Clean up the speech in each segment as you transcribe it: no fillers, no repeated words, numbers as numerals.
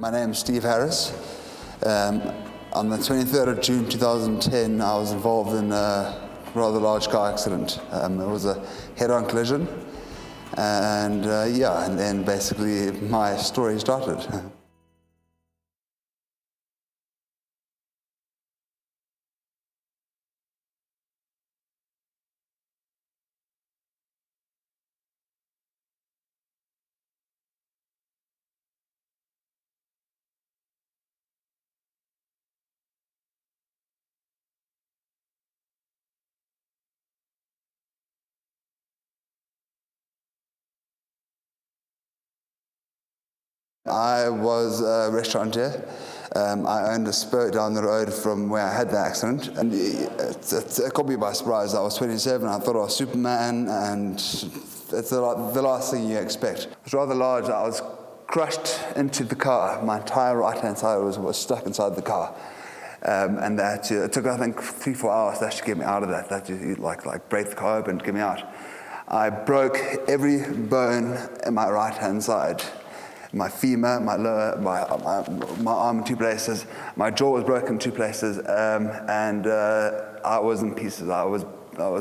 My name is Steve Harris. On the 23rd of June 2010, I was involved in a rather large car accident. It was a head-on collision, and then basically my story started. I was a restaurateur. I owned a spur down the road from where I had the accident, and it caught me by surprise. I was 27, I thought I was Superman, and it's the last thing you expect. It was rather large. I was crushed into the car. My entire right-hand side was stuck inside the car. And it took, I think, 3-4 hours to actually get me out of that. That you like break the car open to get me out. I broke every bone in my right-hand side. My femur, my lower, my arm in 2 places. My jaw was broken in 2 places, and I was in pieces. I was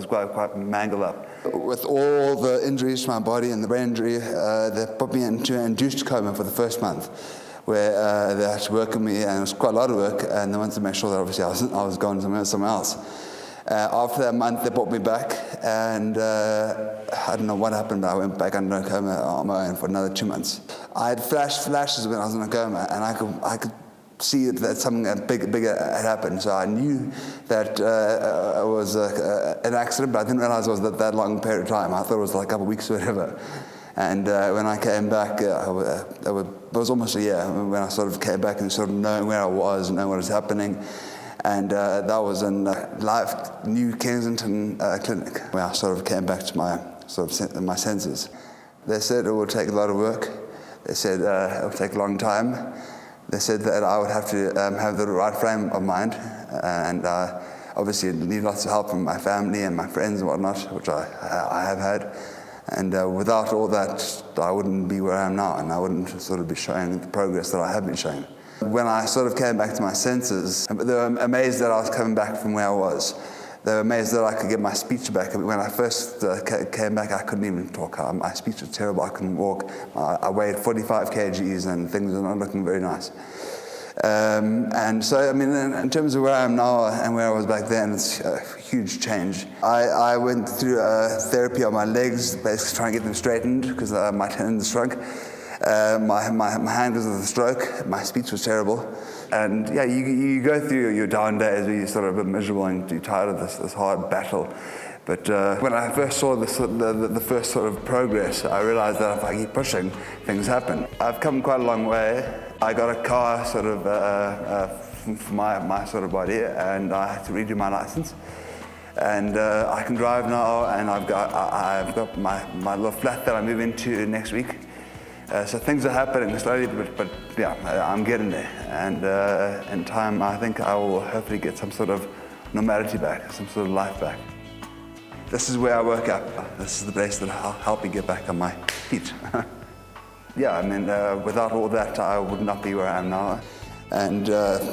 quite mangled up. With all the injuries to my body and the brain injury, they put me into an induced coma for the first month, where they had to work on me, and it was quite a lot of work, and they wanted to make sure that obviously I was going somewhere else. After that month, they brought me back, and I don't know what happened, but I went back under a coma on my own for another 2 months. I had flashes when I was in a coma, and I could see that something bigger had happened. So I knew that it was an accident, but I didn't realize it was that long period of time. I thought it was like a couple of weeks or whatever. And when I came back, it was almost a year when I sort of came back and sort of knowing where I was and knowing what was happening. And that was in Life New Kensington clinic, where I sort of came back to my senses. They said it would take a lot of work. They said it would take a long time. They said that I would have to have the right frame of mind, and obviously need lots of help from my family and my friends and whatnot, which I have had. And without all that, I wouldn't be where I am now, and I wouldn't sort of be showing the progress that I have been showing. When I sort of came back to my senses, they were amazed that I was coming back from where I was. They were amazed that I could get my speech back. When I first came back, I couldn't even talk. My speech was terrible. I couldn't walk. I weighed 45 kgs, and things were not looking very nice. And so, I mean, in terms of where I am now and where I was back then, it's a huge change. I went through therapy on my legs, basically trying to get them straightened because my tendons shrunk. My hand was with a stroke. My speech was terrible. And yeah, you go through your down days where you're sort of a bit miserable and you're tired of this hard battle. But when I first saw the first sort of progress, I realized that if I keep pushing, things happen. I've come quite a long way. I got a car sort of for my sort of body, and I had to redo my license. And I can drive now, and I've got my little flat that I move into next week. So things are happening slowly, but yeah, I'm getting there. And in time, I think I will hopefully get some sort of normality back, some sort of life back. This is where I work up. This is the place that will help me get back on my feet. Yeah, I mean, without all that, I would not be where I am now. And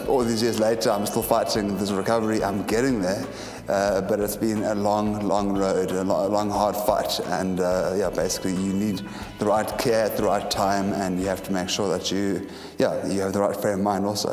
all these years later, I'm still fighting this recovery. I'm getting there, but it's been a long road, a long, hard fight. And yeah, basically, you need the right care at the right time, and you have to make sure that you have the right frame of mind also.